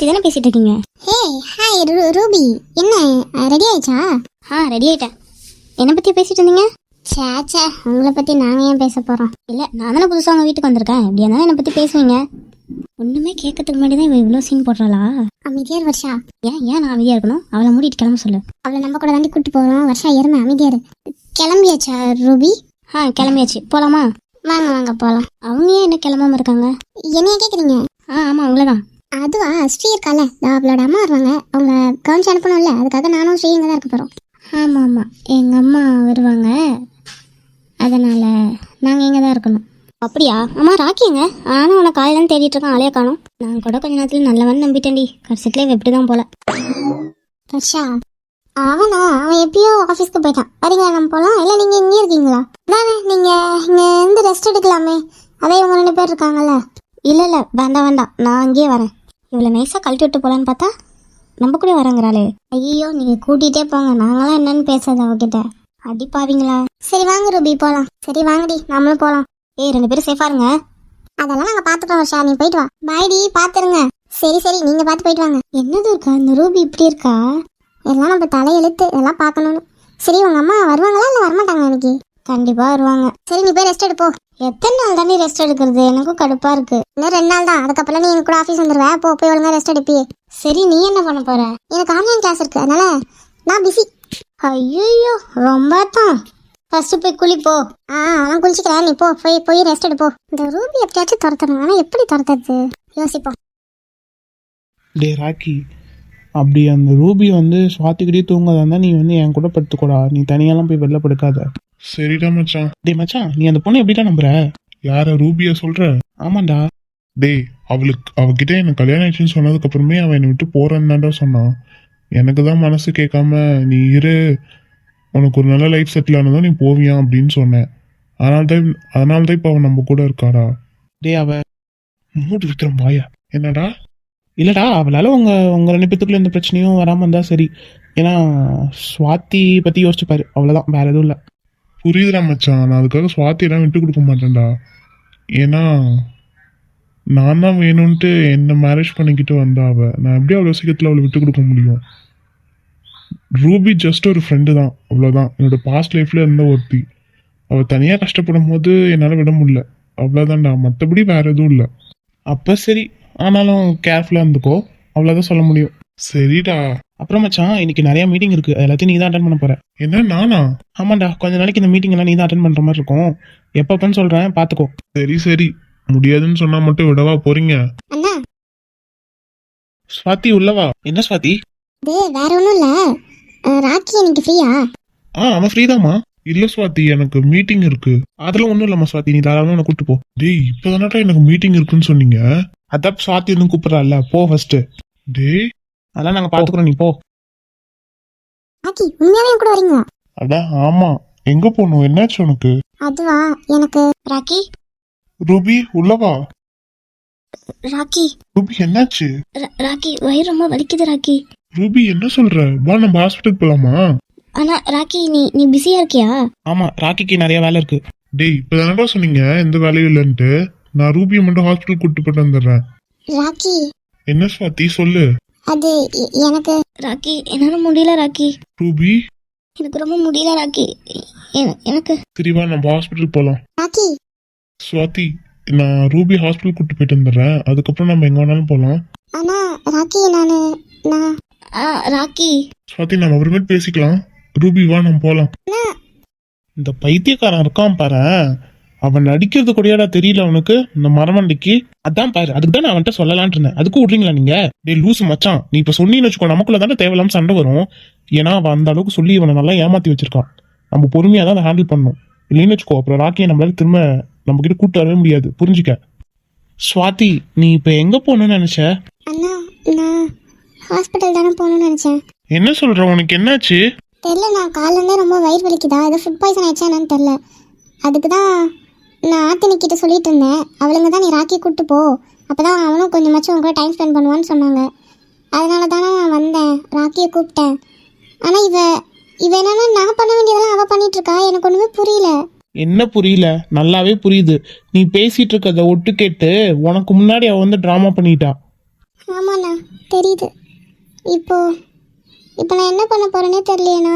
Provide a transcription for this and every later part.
பற்றி தானே பேசிகிட்டு இருக்கீங்க. ஹே ஹாய் ரூபி, என்ன ரெடி ஆயிடுச்சா? ரெடி ஆகிட்டேன். என்னை பற்றி பேசிகிட்டு இருந்தீங்க? சேச்சே, உங்களை பற்றி நாங்கள் ஏன் பேச போகிறோம்? இல்லை, நான் தானே புதுசாக உங்கள் வீட்டுக்கு வந்திருக்கேன். எப்படியா இருந்தாலும் என்னை பற்றி பேசுவீங்க. ஒன்றுமே கேட்கறதுக்கு முன்னாடி தான் இவ்வளோ சீன் போடுறாளா? அமைதியார் வர்ஷா. ஏன் நான் அமைதியாக இருக்கணும்? அவளை மூடிட்டு கிளம்ப சொல்லு. அவளை நம்ம கூட தாண்டி கூப்பிட்டு போகிறோம். வர்ஷா எருமை, அமைதியாரு. கிளம்பியாச்சா ரூபி? கிளம்பியாச்சு. போகலாமா? வாங்க வாங்க போகலாம். அவங்க ஏன் என்ன கிளம்பாம இருக்காங்க? என்னைய கேட்குறீங்க? ஆமாம், அவங்கள தான். அதுவா, ஸ்ரீ இருக்கால, அவளோட அம்மா வருவாங்க. அவங்க கவனிச்சு அனுப்பணும்ல, அதுக்காக நானும் ஸ்ரீ இங்கே தான் இருக்க போகிறோம். ஆமாம், எங்கள் அம்மா வருவாங்க, அதனால் நாங்கள் இங்கே தான் இருக்கணும். அப்படியா? அம்மா ராக்கிங்க. ஆனால் உன்னை காலையில தேடிட்டு இருக்கேன், ஆளையே காணும். நான் கூட கொஞ்ச நேரத்தில் நல்லவன் நம்பிட்டேன்டி. கடைசியில் எப்படி தான் போல. வர்ஷா அவன் எப்பயோ ஆஃபீஸ்க்கு போயிட்டான். வரீங்களா, நம்ம போகலாம்? இல்லை நீங்கள் இங்கே இருக்கீங்களா? தானே நீங்கள் இங்கே இருந்து ரெஸ்ட் எடுக்கலாமே, அதே இவங்க 2 பேர் இருக்காங்கல்ல. இல்லை வேண்டாம், நான் அங்கேயே வரேன். இவ்வளோ நைஸாக கழட்டி விட்டு போகலான்னு பார்த்தா நம்ம கூட வரங்கிறாளே. ஐயோ, நீங்கள் கூட்டிகிட்டே போங்க, நாங்களாம் என்னன்னு பேசாத அவகிட்ட. அடிப்பாவீங்களா? சரி வாங்க ரூபி போகலாம். சரி வாங்கடி, நம்மளும் போகலாம். 2 பேரும் சேஃபாக இருங்க. அதெல்லாம் நாங்கள் பார்த்துட்டோம் வர்ஷா, நீ போயிட்டு வா. பாய்டி, பார்த்துருங்க. சரி நீங்கள் பார்த்து போயிட்டு வாங்க. என்னது இருக்கா இந்த ரூபி இப்படி இருக்கா? எல்லாம் நம்ம தலையெழுத்து, எல்லாம் பார்க்கணும்னு. சரி, உங்கள் அம்மா வருவாங்களா இல்லை வரமாட்டாங்க இன்னைக்கு? கண்டிப்பாக வருவாங்க. சரி, நீ போய் ரெஸ்ட் எடுப்போ. எத்தனை நாள் தானே ரெஸ்ட் எடுக்கிறது? எனக்கும் கடுப்பாக இருக்கு. இன்னும் 2 நாள் தான், அதுக்கப்புறம் நீ எனக்கு கூட ஆஃபீஸ் வந்துடுவேன். போய் ஒழுங்கா ரெஸ்ட் எடுப்பியே. சரி, நீ என்ன பண்ண போற? எனக்கு ஆன்லைன் கிளாஸ் இருக்கு, அதனால நான் பிஸி. ஐயோ, ரொம்ப தான். ஃபர்ஸ்ட் போய் குளிப்போ. அவன் குளிச்சுக்கிறேன், நீ போய் ரெஸ்ட் எடுப்போ. இந்த ரூபி எப்படியாச்சும் துரத்தணும், ஆனால் எப்படி துரத்துறது யோசிப்போம். டே ராக்கி, அப்படி அந்த ரூபி சுவாத்திக்கிட்டே தூங்காதா இருந்தா நீ என் கூட படுத்துக்கூடா. நீ தனியாலாம் போய் வெளில படுக்காத. சரிடா மச்சான். டே மச்சான், நீ அந்த பொண்ணை எப்படிடா நம்புற? யார, ரூபிய சொல்ற? ஆமாண்டா. டேய், அவகிட்ட எனக்கு கல்யாணம் ஆயிடுச்சுன்னு சொன்னதுக்கு அப்புறமே அவன் என்னை விட்டு போறேன்னு தான்டா சொன்னான். எனக்கு தான் மனசு கேட்காம நீ இரு, உனக்கு ஒரு நல்ல லைஃப் செட்டில் ஆனதும் நீ போவியா அப்படின்னு சொன்னேன். அதனால்தான் இப்போ அவன் நம்ம கூட இருக்காடா. டே, அவ மூடு விக்ரம் பாயா. என்னடா? இல்லடா, அவளால உங்க 2 பேத்துக்குள்ள எந்த பிரச்சனையும் வராம இருந்தா சரி. ஏன்னா சுவாத்தி பத்தி யோசிச்சு பாரு, அவ்வளவுதான், வேற எதுவும் இல்லை. புரியுதுடா மச்சான், நான் அதுக்காக சுவாத்தியெல்லாம் விட்டு கொடுக்க மாட்டேன்டா. ஏன்னா நான் தான் வேணும்ன்ட்டு என்ன மேரேஜ் பண்ணிக்கிட்டு வந்தா அவ. நான் எப்படி அவ்வளோ சீக்கிரத்தில் அவளை விட்டு கொடுக்க முடியும்? ரூபி ஜஸ்ட் ஒரு ஃப்ரெண்டு தான், அவ்வளோதான். என்னோட பாஸ்ட் லைஃப்ல இருந்த ஒருத்தி. அவள் தனியாக கஷ்டப்படும் போது என்னால் விட முடியல, அவ்வளோதான்டா. மற்றபடி வேற எதுவும் இல்லை. அப்ப சரி, ஆனாலும் கேர்ஃபுல்லா இருந்துக்கோ, அவ்வளவுதான் சொல்ல முடியும். சரிடா. அப்புறம் மச்சான், இன்னைக்கு நிறைய மீட்டிங் இருக்கு, எல்லாத்தையும் நீ தான் அட்டன் பண்ண போற. என்ன, நானா? ஆமாண்டா, கொஞ்ச நாளைக்கு இந்த மீட்டிங் எல்லாம் நீ தான் அட்டன் பண்ற மாதிரி இருக்கும். எப்பப்பன்னு சொல்றேன், பாத்துக்கோ. சரி, முடியாதுன்னு சொன்னா மட்டும் விடவா போறீங்க? அண்ணா, ஸ்வாதி உள்ளவா. என்ன ஸ்வாதி? இது வேற ஒன்றும் இல்லை. ராக்கி இன்னைக்கு ஃப்ரீயா? அவன் ஃப்ரீதாம்மா. இல்ல சுவாதி, எனக்கு மீட்டிங் இருக்கு. அதெல்லாம் ஒண்ணும் இல்லம்மா ஸ்வாதி, நீ தாராளமா உன்னை கூட்டு போ. டேய், இப்பதானடா எனக்கு மீட்டிங் இருக்குன்னு சொன்னீங்க. அதான் ஸ்வாதி கூப்பிடுறாள்ல, போ ஃபர்ஸ்ட். டேய், அதெல்லாம் நாங்க பாத்துக்கிறோம், நீ போ. ராக்கி, உண்மையாவே என் கூட வரீங்களா? அதான், ஆமா. எங்க போகணும்? என்னாச்சு உனக்கு? அதுவா, எனக்கு ராக்கி. ரூபி உள்ளவா. ராக்கி. ரூபி என்னாச்சு? ராக்கி, வயிறு ரொம்ப வலிக்குது ராக்கி. ரூபி என்ன சொல்ற? வா, நம்ம ஹாஸ்பிட்டல் போலாமா? ஆனா ராக்கி, நீ பிஸியா இருக்கியா? ஆமா, ராக்கிக்கு நிறைய வேலை இருக்கு. டேய், இப்பதானடா சொன்னீங்க எந்த வேலையும் இல்லைன்ட்டு. நான் ரூபியை மட்டும் ஹாஸ்பிட்டல் கூட்டு போயிட்டு வந்துடுறேன். ராக்கி, என்ன சுவாதி, சொல்லு. அது எனக்கு ராக்கி, என்னால முடியல ராக்கி. ரூபி, எனக்கு ரொம்ப முடியல ராக்கி. எனக்கு சரி வா, நம்ம ஹாஸ்பிட்டல் போலாம். ராக்கி, சுவாதி, நான் ரூபி ஹாஸ்பிட்டல் கூட்டு போயிட்டு வந்துடுறேன். அதுக்கப்புறம் நம்ம எங்க வேணாலும் போலாம். ஆனா ராக்கி, நான் ராக்கி. சுவாதி, நம்ம அப்புறமேட்டு பேசிக்கலாம். ரூபி வா, நம்ம போலாம். இந்த பைத்தியக்காரன் இருக்கான் பாரு, அவன் நடிக்கிறது கூடயாடா தெரியல அவனுக்கு, இந்த மரமண்டைக்கு. அதான் பாரு, அதுக்கு தான் நான் அவன்கிட்ட சொல்லலான் இருந்தேன். அதுக்கு விட்றீங்களா நீங்க? டே லூசு மச்சான், நீ இப்ப சொன்னீன்னு வச்சுக்கோ, நமக்குள்ள தானே தேவையில்லாம சண்டை வரும். ஏன்னா அவன் அந்த அளவுக்கு சொல்லி இவனை நல்லா ஏமாத்தி வச்சிருக்கான். நம்ம பொறுமையா தான் அதை ஹேண்டில் பண்ணணும். இல்லைன்னு வச்சுக்கோ, அப்புறம் ராக்கியை நம்மளால திரும்ப நம்ம கிட்ட கூட்டு வரவே முடியாது, புரிஞ்சுக்க. ஸ்வாதி, நீ இப்ப எங்க போகணும்னு நினைச்ச? அண்ணா, நான் ஹாஸ்பிட்டல் தானே போகணும்னு நினைச்சேன். என்ன சொல்ற, உனக்கு என்னாச்சு? தெரியல, நான் காலையிலேருந்தே ரொம்ப வயிறு வலிக்குதா, ஏதோ ஃபுட் பாய்சன் ஆயிடுச்சா என்னன்னு தெரில. அதுக்கு தான் நான் ஆத்தினிக்கிட்ட சொல்லிட்டு இருந்தேன். அவளுங்க தான் நீ ராக்கி கூப்பிட்டு போ, அப்போ தான் அவனும் கொஞ்சமாச்சும் உங்க கூட டைம் ஸ்பெண்ட் பண்ணுவான்னு சொன்னாங்க. அதனால தானே நான் வந்தேன், ராக்கியை கூப்பிட்டேன். ஆனால் இவ என்னன்னா நான் பண்ண வேண்டியதெல்லாம் அவள் பண்ணிட்டு இருக்கா, எனக்கு ஒன்றுமே புரியல. என்ன புரியல? நல்லாவே புரியுது. நீ பேசிட்டு இருக்கத ஒட்டு கேட்டு உனக்கு முன்னாடி அவ டிராமா பண்ணிட்டா. ஆமாண்ணா, தெரியுது. இப்போ இப்போ நான் என்ன பண்ண போறேனே தெரியலையேண்ணா.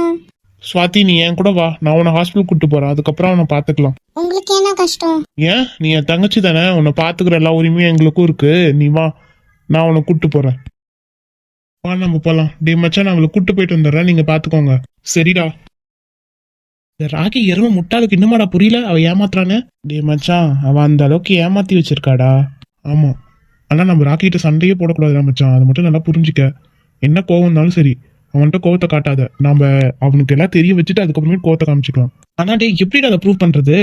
சுவாதி நீ என் கூட வா, நான் உன்னை ஹாஸ்பிட்டல் கூட்டு போறேன், அதுக்கப்புறம் அவனை பாத்துக்கலாம். உங்களுக்கு என்ன கஷ்டம்? ஏன் நீ என் தங்கச்சி தானே, உன்னை பாத்துக்கிற எல்லா உரிமையும் எங்களுக்கும் இருக்கு. நீ வா, நான் உன்னை கூட்டு போறேன். வா நம்ம போலாம். டே மச்சான் நான் அவளை கூட்டு போயிட்டு வந்துடுறேன், நீங்க பாத்துக்கோங்க. சரிடா. இந்த ராக்கி எருமை முட்டாளுக்கு இன்னுமாடா புரியல அவ ஏமாத்துறான்னு. டே மச்சான் அவ அந்த அளவுக்கு ஏமாத்தி வச்சிருக்காடா. ஆமா, ஆனா நம்ம ராக்கிட்ட சண்டையே போடக்கூடாதுடா மச்சான், அது மட்டும் நல்லா புரிஞ்சுக்க. என்ன கோவம் இருந்தாலும் சரி அவன்கிட்ட கோவத்தை காட்டாத. நாம அவனுக்கு எல்லாம் தெரிய வச்சுட்டு அதுக்கப்புறமே கோவத்தை காமிச்சிக்கலாம். ஆனா டே எப்படி அதை ப்ரூவ் பண்றது?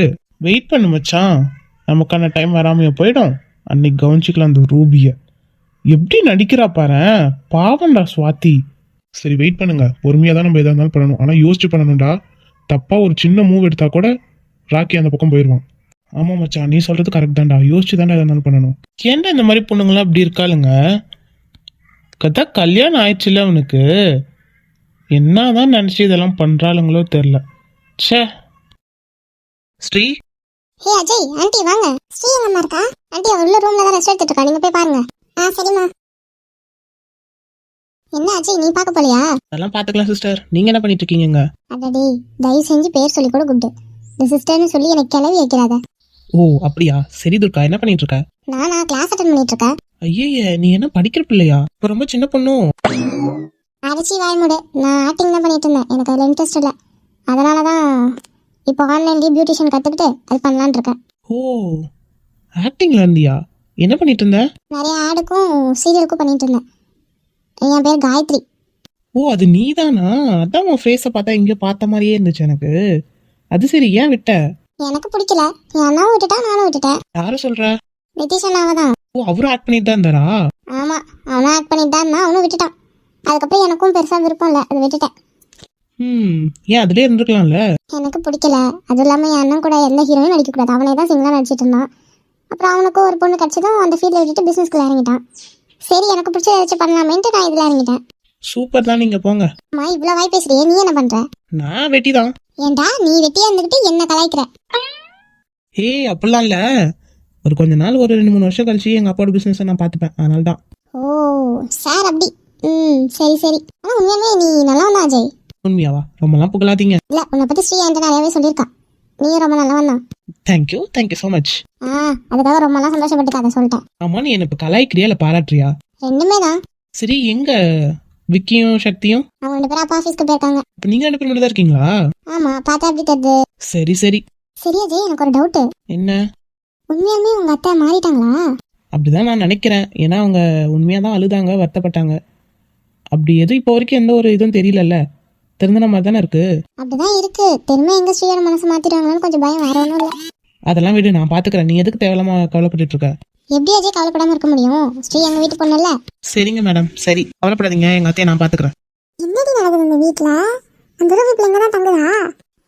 வெயிட் பண்ணு மச்சான், நமக்கான டைம் வராமைய போயிடும். அன்னைக்கு கவனிச்சுக்கலாம் அந்த ரூபிய. எப்படி நடிக்கிறா பாரு, பாவம்டா சுவாதி. சரி வெயிட் பண்ணுங்க, பொறுமையா தான் நம்ம எதா இருந்தாலும் பண்ணணும். ஆனா யோசிச்சு பண்ணணும்டா. தப்பா ஒரு சின்ன மூவ் எடுத்தா கூட ராக்கி அந்த பக்கம் போயிடுவான். ஆமா மச்சான் நீ சொல்றது கரெக்ட் தான்டா, யோசிச்சு தான்டா எதா இருந்தாலும் பண்ணணும். ஏன்டா இந்த மாதிரி பொண்ணுங்களாம் அப்படி இருக்காளுங்க? கதா கல்யாணம் ஆயிடுச்சுல அவனுக்கு, என்னதான் நினைச்சு இதெல்லாம் பண்றாளுங்களோ தெரியல. ச்சே. ஸ்ரீ ஹே அஜய், ஆண்டி வாங்க. ஸ்ரீ எங்கம்மா இருக்கா? ஆண்டி அவ உள்ள ரூம்ல தான் ரெஸ்ட் எடுத்துட்டு இருக்கா, நீங்க போய் பாருங்க. சரிம்மா. என்ன அஜய் நீ பார்க்க போலியா? அதெல்லாம் பாத்துக்கலாம் சிஸ்டர், நீங்க என்ன பண்ணிட்டு இருக்கீங்க? அடடே, தயவு செஞ்சு பேர் சொல்லி கூட கூப்பிடு. இந்த சிஸ்டர்னு சொல்லி எனக்கு கிளவி வைக்கிறாத. ஓ அப்படியா, சரி துர்கா என்ன பண்ணிட்டு இருக்க? நானா கிளாஸ் அட்டெண்ட் பண்ணிட்டு இருக்கேன். ஐயே நீ என்ன படிக்கிற பிள்ளையா? இப்ப ரொம்ப சின்ன பொண்ணும். அரைச்சி வாய் மூடு. நான் ஆக்டிங் தான் பண்ணிட்டு இருந்தேன், எனக்கு அதில் இன்ட்ரெஸ்ட் இல்லை. அதனால தான் இப்போ ஆன்லைன்லேயே பியூட்டிஷியன் கற்றுக்கிட்டு அது பண்ணலான் இருக்கேன். ஓ ஆக்டிங்ல இருந்தியா? என்ன பண்ணிட்டு இருந்த? நிறைய ஆடுக்கும் சீரியலுக்கும் பண்ணிட்டு இருந்தேன். என் பேர் காயத்ரி. ஓ அது நீதானா? அதான் உன் ஃபேஸை பார்த்தா இங்க பார்த்த மாதிரியே இருந்துச்சு எனக்கு. அது சரி, ஏன் விட்ட? எனக்கு பிடிக்கல, என் அண்ணாவும் விட்டுட்டா, நானும் விட்டுட்டேன். யார சொல்ற? நிதிஷ் அண்ணாவை தான். ஓ அவரும் ஆக்ட் பண்ணிட்டு தான் இருந்தாரா? ஆமாம், அவனும் ஆக்ட் பண்ணிட்டு தான் இருந்தான், அவனும் விட்டுட்டான். அதுக்கப்புறம் எனக்கும் பெருசாக விருப்பம் இல்லை, அதை விட்டுட்டேன். ஏன் அதுலயே இருந்திருக்கலாம்ல? எனக்கு பிடிக்கல. அதுவும் இல்லாமல் என் அண்ணன் கூட எந்த ஹீரோயும் நடிக்கக்கூடாது, அவனே தான் சிங்கிளாக நடிச்சிட்டு இருந்தான். அப்புறம் அவனுக்கும் ஒரு பொண்ணு கிடச்சதும் அந்த ஃபீல்டில் விட்டுட்டு பிஸ்னஸ்க்குள்ள இறங்கிட்டான். சரி எனக்கு பிடிச்ச ஏதாச்சும் பண்ணலாமேன்ட்டு நான் இதில் இறங்கிட்டேன். சூப்பர் தான், நீங்க போங்க. அம்மா இவ்வளோ வாய் பேசுறியே, நீ என்ன பண்ணுற? நான் வெட்டிதான். ஏன்டா நீ வெட்டியா இருந்துக்கிட்டு என்ன கலாய்க்கிற? ஏய் அப்படிலாம் இல்ல, ஒரு கொஞ்ச நாள் ஒரு 2-3 வருஷம் கழிச்சு எங்க அப்பாவோட பிசினஸ் நான் பாத்துப்பேன், அதனால தான். ஓ சார் அப்படி. சரி சரி. ஆனால் உண்மையாலுமே நீ நல்லா வந்தா அஜய். உண்மையாவா? ரொம்பலாம் புகழாதீங்க. இல்லை, உன்னை பற்றி ஸ்ரீ என்கிட்ட நிறையாவே சொல்லியிருக்கா. நீ ரொம்ப நல்லா வந்தான். Thank you so much. அதுக்காக ரொம்பலாம் சந்தோஷப்பட்டுக்காத சொல்லிட்டேன். ஆமா நீ என்ன இப்ப கலாய்க்கிறியா இல்ல பாராட்டுறியா? ரெண்டுமே தான். சரி எங்க விக்கியும் சக்தியும்? அவங்க 2 பேரும் அப்பா ஆஃபீஸ்க்கு போயிருக்காங்க. இப்ப நீங்க 2 பேரும் மட்டும் தான் இருக்கீங்களா? ஆமா, பார்த்தா அப்படி தெரியுது. சரி சரி. சரி அஜய், எனக்கு ஒரு டவுட்டு. என்ன? உண்மையாலுமே உங்க அத்தை மாறிட்டாங்களா? அப்படிதான் நான் நினைக்கிறேன். ஏன்னா அவங்க உண்மையா தான் அழுதாங்க, வருத்தப்பட்டாங்க. அப்படி எதுவும் இப்போ வரைக்கும் எந்த ஒரு இதுவும் தெரியலல்ல, தெரிஞ்ச மாதிரி தானே இருக்கு. அப்படிதான் இருக்கு. திரும்ப எங்க ஸ்ரீயோட மனசு மாத்திடுவாங்கன்னு கொஞ்சம் பயம், வேற ஒன்றும் இல்லை. அதெல்லாம் விடு, நான் பாத்துக்கிறேன். நீ எதுக்கு தேவையில்லாம கவலைப்பட்டு இருக்க? எப்படி அஜய் கவலைப்படாம இருக்க முடியும்? ஸ்ரீ எங்க வீட்டு பொண்ணு இல்ல. சரிங்க மேடம், சரி கவலைப்படாதீங்க, எங்க அத்தையை நான் பாத்துக்கிறேன். என்னடி நடக்குது இந்த வீட்டுல? அந்த ரூபி பிள்ளைங்க தான் தங்குதா?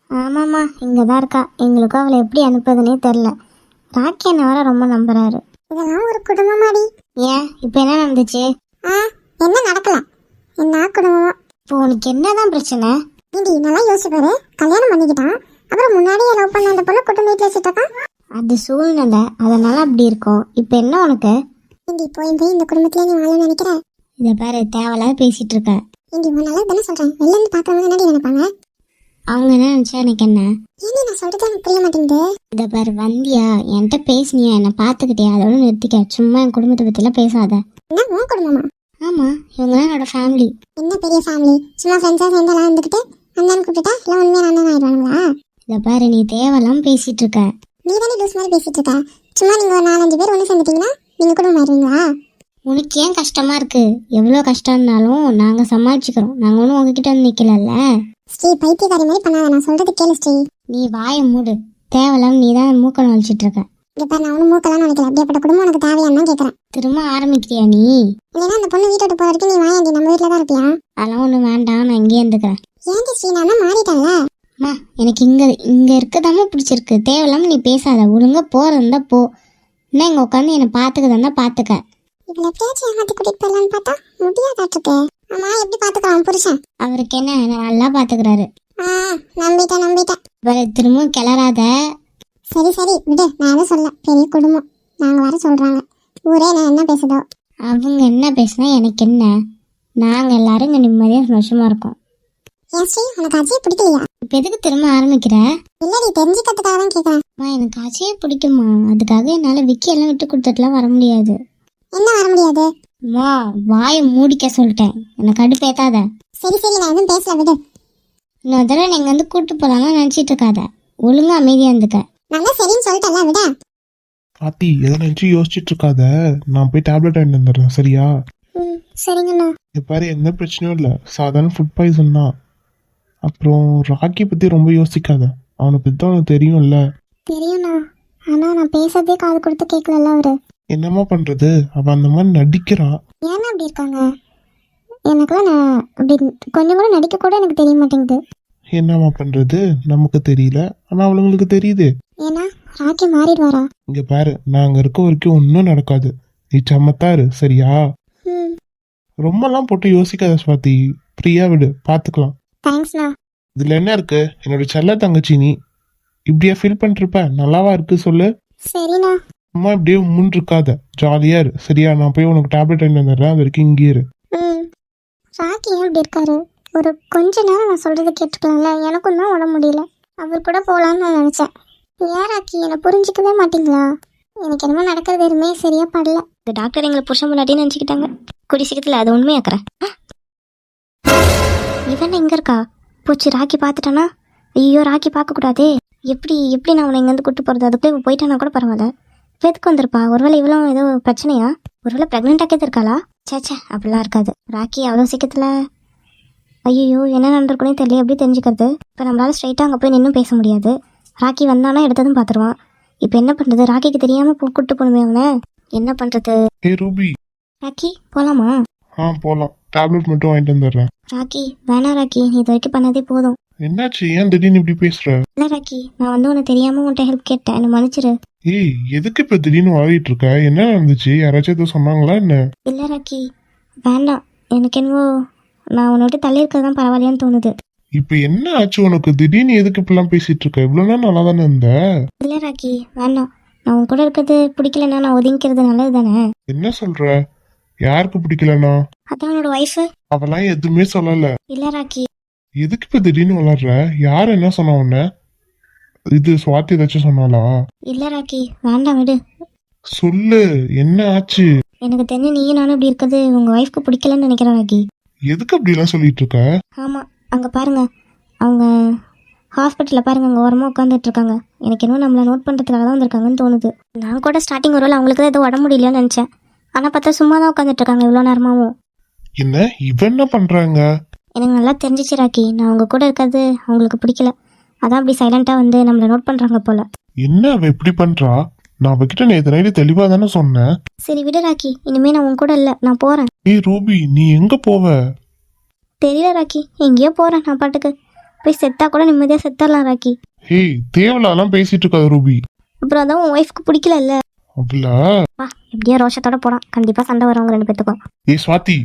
ஆமாம்மா, இங்கே தான் இருக்கா. எங்களுக்கும் அவளை எப்படி அனுப்புறதுனே தெரில. ராக்கி என்ன வர ரொம்ப நம்புறாரு. இதெல்லாம் ஒரு குடும்பமாடி. ஏன் இப்போ என்ன நடந்துச்சு? என்ன நடக்கல, என்ன குடும்பமா? இப்போ உனக்கு என்னதான் பிரச்சனை? நீடி நல்லா யோசிச்சு பாரு. கல்யாணம் பண்ணிக்கிட்டான், அப்புறம் முன்னாடியே லவ் பண்ண அந்த பொண்ணு குடும்பம் வீட்டில் வச்சுட்டாக்கா. அது சூழ்நிலை, அதனால அப்படி இருக்கும். இப்போ என்ன உனக்கு? இண்டி போய் இந்த குடும்பத்திலே நீ வாழ நினைக்கிற? இதை பாரு, தேவையில்லாத பேசிட்டு இருக்க. இண்டி உன்னால தானே சொல்றேன், வெளில இருந்து பாக்குறவங்க என்னடி நினைப்பாங்க? அவங்க என்ன நினைச்சா எனக்கு என்ன? ஏன் நான் சொல்றது எனக்கு புரிய மாட்டேங்குது. இதை பாரு, வந்தியா என்கிட்ட பேசினியா, என்னை பார்த்துக்கிட்டியா, அதோட நிறுத்திக்க. சும்மா என் குடும்பத்தை பற்றிலாம் பேசாத. என்ன உன் குடும்பமா? ஆமா, இவங்கலாம் என்னோட ஃபேமிலி. என்ன பெரிய ஃபேமிலி? சும்மா ஃப்ரெண்ட்ஸாக சேர்ந்தெல்லாம் இருந்துக்கிட்டு அண்ணன் கூப்பிட்டுட்டா இல்லை உண்மையான அண்ணன் ஆயிடுவாங்களா? இதை பாரு, நீ தேவையெல்லாம் பேசிட்டு இருக்க. நீ தானே லூஸ் மாதிரி பேசிட்டு இருக்க. சும்மா நீங்க ஒரு 4-5 பேர் ஒன்று சேர்ந்துட்டீங்கன்னா நீங்க குடும்பம் ஆயிடுவீங்களா? உனக்கு ஏன் கஷ்டமா இருக்கு? எவ்வளோ கஷ்டம் இருந்தாலும் நாங்க சமாளிச்சுக்கிறோம். நாங்க ஒன்றும் உங்ககிட்ட வந்து நிக்கலல்ல. ஸ்ரீ பைத்தியக்காரி மாதிரி பண்ணாத, நான் சொல்றது கேளு ஸ்ரீ. நீ வாயை மூடு. தேவையில்லாம நீ தான் மூக்க நுழைச்சிட்டு இருக்க. இப்போ நான் ஒன்றும் மூக்கெல்லாம் நினைக்கல. அப்படியேப்பட்ட குடும்பம் உனக்கு தேவையான்னு தான் கேட்குறேன். திரும்ப ஆரம்பிக்கிறியா நீ? இல்லைன்னா அந்த பொண்ணு வீட்டை விட்டு போகிற வரைக்கும் நீ வாயாண்டி, நம்ம வீட்டில் தான் இருப்பியா? அதெல்லாம் ஒன்றும் வேண்டாம், நான் இங்கேயே இருந்துக்கிறேன். ஏன்டி ஸ்ரீ, நான் மாறிட்டேன்ல. அம்மா எனக்கு இங்கே இருக்கதாம பிடிச்சிருக்கு. தேவையில்லாம நீ பேசாத. ஒழுங்கா போறதா போ. என்ன இங்கே உட்காந்து என்னை பார்த்துக்கதா பார்த்துக்க. இவ்வளோ பேச்சு ஏமாத்தி கூட்டிட்டு போயிடலான்னு பார்த்தா முடியாதாட்டுருக்கு. ஆமா, எப்படி பார்த்துக்கலாம் புருஷன்? அவருக்கு என்ன, நல்லா பார்த்துக்கிறாரு. நம்பிட்டேன். திரும்ப கிளறாத. சரி சரி விடு, நான் எதுவும் சொல்ல. பெரிய குடும்பம், நாங்கள் வர சொல்றாங்க. ஊரே நான் என்ன பேசுதோ. அவங்க என்ன பேசுனா எனக்கு என்ன? நாங்கள் எல்லாரும் இங்கே நிம்மதியாக சந்தோஷமாக இருக்கோம். ஏன் ஸ்ரீ உனக்கு அஜய் பிடிக்கலையா? இப்போ எதுக்கு திரும்ப ஆரம்பிக்கிற? இல்லடி தெரிஞ்சுக்கிறதுக்காக தான் கேட்குறேன். அம்மா எனக்கு அஜயை பிடிக்குமா, அதுக்காக என்னால் விக்கி எல்லாம் விட்டு கொடுத்துட்டுலாம் வர முடியாது. என்ன வர முடியாது? அம்மா வாயை மூடிக்க சொல்லிட்டேன், எனக்கு அடுப்பேத்தாத. சரி சரி நான் எதுவும் பேசல விடு. இன்னொரு தடவை நீங்கள் வந்து கூப்பிட்டு போகலாம்னு நினச்சிட்டு இருக்காத, ஒழுங்கா அமைதியாக இருந்துக்க. நல்லா சரின்னு சொல்லிட்டல விட. ஆத்தி எதை நினைச்சு யோசிச்சுட்டு இருக்காத, நான் போய் டேப்லெட் வாங்கிட்டு வந்துடுறேன் சரியா? சரிங்கண்ணா. இங்க பாரு எந்த பிரச்சனையும் இல்லை, சாதாரண ஃபுட் பாய்சன் தான். அப்புறம் ராக்கி பத்தி ரொம்ப யோசிக்காத, அவனை பத்தி தான் உனக்கு தெரியும்ல. தெரியும்ண்ணா, ஆனா நான் பேசுறதே காது கொடுத்து கேட்கல அவரு. என்னம்மா பண்றது, அவன் அந்த மாதிரி நடிக்கிறா. ஏன்னா அப்படி இருக்காங்க? எனக்குலாம் நான் அப்படி கொஞ்சம் கூட நடிக்க கூட எனக்கு தெரிய மாட்டேங்குது. என்னம்மா பண்றது, நமக்கு தெரியல ஆனா அவளுங்களுக்கு தெரியுது. ஏன்னா ராக்கி மாறிடுவாரா? இங்க பாரு, நாங்க இருக்க வரைக்கும் ஒன்றும் நடக்காது, நீ சமத்தாரு சரியா? ம் ரொம்பலாம் போட்டு யோசிக்காத ஸ்வாதி, ஃப்ரீயா விடு, பாத்துக்கலாம். தேங்க்ஸ்ண்ணா. இதுல என்ன இருக்கு, என்னோட செல்ல தங்கச்சி நீ இப்படியா ஃபீல் பண்ணிருப்ப? நல்லாவா இருக்கு சொல்லு. சரிண்ணா. அம்மா இப்படியே முன் இருக்காத, ஜாலியா இரு சரியா? நான் போய் உனக்கு டேப்லெட் வாங்கி வந்துடுறேன், அது வரைக்கும் இங்கே இரு. ம் ராக்கி ஏன் இப்படி இருக்காரு? ஒரு கொஞ்ச நேரம் நான் சொல்றதை கேட்டுக்கலாம்ல. எனக்கும் தான் உடம்பு முடியல, அவர் கூட போகலான்னு நான் நினச்சேன். ஏன் ராக்கி என்னை புரிஞ்சிக்கவே மாட்டீங்களா? எனக்கு என்னமோ நடக்கிறது எதுவுமே சரியா படல. இந்த டாக்டர் எங்களை புருஷன் முன்னாடியே நினச்சிக்கிட்டாங்க, குடி சீக்கிரத்தில் அது உண்மையாக்குறேன். இவன் எங்கே இருக்கா? போச்சு, ராக்கி பார்த்துட்டானா? ஐயோ ராக்கி பார்க்கக்கூடாதே. எப்படி எப்படி நான் அவனை இங்கேருந்து கூட்டு போகிறது? அதுக்குள்ளே போயிட்டானா கூட பரவாயில்ல, இப்போ எதுக்கு வந்திருப்பா? ஒருவேளை இவ்வளோ ஏதோ பிரச்சனையா? ஒருவேளை ப்ரெக்னென்ட்டாக்கே இருக்காளா? சேச்சே அப்படிலாம் இருக்காது. ராக்கி அவ்வளோ சீக்கிரத்தில் ஐயோ என்ன நடந்திருக்குனே தெரியல, எப்படி தெரிஞ்சுக்கிறது? இப்போ நம்மளால ஸ்ட்ரைட்டாக அங்கே போய் நின்றும் பேச முடியாது. ராக்கி வந்தானா எடுத்ததும் பார்த்துருவான். இப்போ என்ன பண்ணுறது? ராக்கிக்கு தெரியாமல் கூப்பிட்டு போகணுமே அவனை, என்ன பண்ணுறது? ஏ ரூபி, ராக்கி போகலாமா? போலாம், டேப்லெட் மட்டும் வாங்கிட்டு வந்துடுறேன். ராக்கி வேணாம் ராக்கி, நீ இது வரைக்கும் பண்ணதே போதும். என்னாச்சு, ஏன் திடீர்னு இப்படி பேசுற? இல்லை ராக்கி, நான் வந்து உனக்கு தெரியாமல் உன்கிட்ட ஹெல்ப் கேட்டேன், என்னை மன்னிச்சிரு. ஏய் எதுக்கு இப்ப திடீர்னு வாழிட்டு இருக்க? என்ன நடந்துச்சு? யாராச்சும் எதுவும் சொன்னாங்களா என்ன? இல்லை ராக்கி வேண்டாம், எனக்கு என்னவோ நான் உன்னை விட்டு தள்ளி இருக்கிறது தான் பரவாயில்லையான்னு தோணுது. இப்ப என்ன ஆச்சு உனக்கு? திடீர்னு எதுக்கு இப்பெல்லாம் பேசிட்டு இருக்க? இவ்வளவு நாள் நல்லா தானே இருந்த. இல்லை ராக்கி வேண்டாம், நான் உன் கூட இருக்கிறது பிடிக்கலன்னா நான் ஒதுங்கிக்கிறது நல்லது தானே. என்ன சொல்ற? யாருக்கு பிடிக்கலனா? அதான் உன்னோட ஒய்ஃபு. அவெல்லாம் எதுவுமே சொல்லல. இல்லை ராக்கி. எதுக்கு இப்ப திடீர்னு வளர்ற? யார் என்ன சொன்னா உன்ன? இது சுவாதி ஏதாச்சும் சொன்னாலா? இல்லை ராக்கி வேண்டாம் விடு. சொல்லு, என்ன ஆச்சு? எனக்கு தெரிஞ்சு நீயும் நானும் இப்படி இருக்கிறது உங்கள் ஒய்ஃப்க்கு பிடிக்கலன்னு நினைக்கிறேன் ராக்கி. எதுக்கு அப்படி எல்லாம் சொல்லிட்டு இருக்க? ஆமாம், அங்கே பாருங்க, அவங்க ஹாஸ்பிட்டலில் பாருங்க, அங்கே ஓரமாக உட்காந்துட்டு இருக்காங்க. எனக்கு இன்னும் நம்மளை நோட் பண்ணுறதுக்காக தான் வந்திருக்காங்கன்னு தோணுது. நான் கூட ஸ்டார்டிங் ஒரு வேளை அவங்களுக்கு தான் எதுவும் உடம்பு முடியலையோன்னு நினச்சேன், ஆனால் பார்த்தா சும்மா தான் உட்காந்துட்டு இருக்காங்க இவ்வளோ நேரமாகவும். என்ன இவன் என்ன பண்றாங்க? எனக்கு நல்லா தெரிஞ்சிச்சு ராக்கி, நான் அவங்க கூட இருக்கிறது அவங்களுக்கு பிடிக்கல, அதான் அப்படி சைலண்ட்டாக வந்து நம்மளை நோட் பண்ணுறாங்க போல. என்ன அவ இப்படி பண்றா? நான் அவகிட்ட நேற்று நைட்டு தெளிவா தானே சொன்னேன். சரி விடு ராக்கி, இனிமேல் நான் உன் கூட இல்லை, நான் போகிறேன். ஏய் ரூபி, நீ எங்க போவ? தெரியல ராக்கி, எங்கேயோ போகிறேன் நான் பாட்டுக்கு. போய் செத்தா கூட நிம்மதியாக செத்தரலாம் ராக்கி. ஏய் தேவலாலாம் பேசிட்டு இருக்காத ரூபி. அப்புறம் அதான் உன் ஒய்ஃப்க்கு பிடிக்கல இல்லை. அவ்வளா? எப்படியோ ரோஷத்தோட போகிறான், கண்டிப்பாக சண்டை வரும் அவங்க ரெண்டு பேத்துக்கும். ஏய் ஸ்வாதி,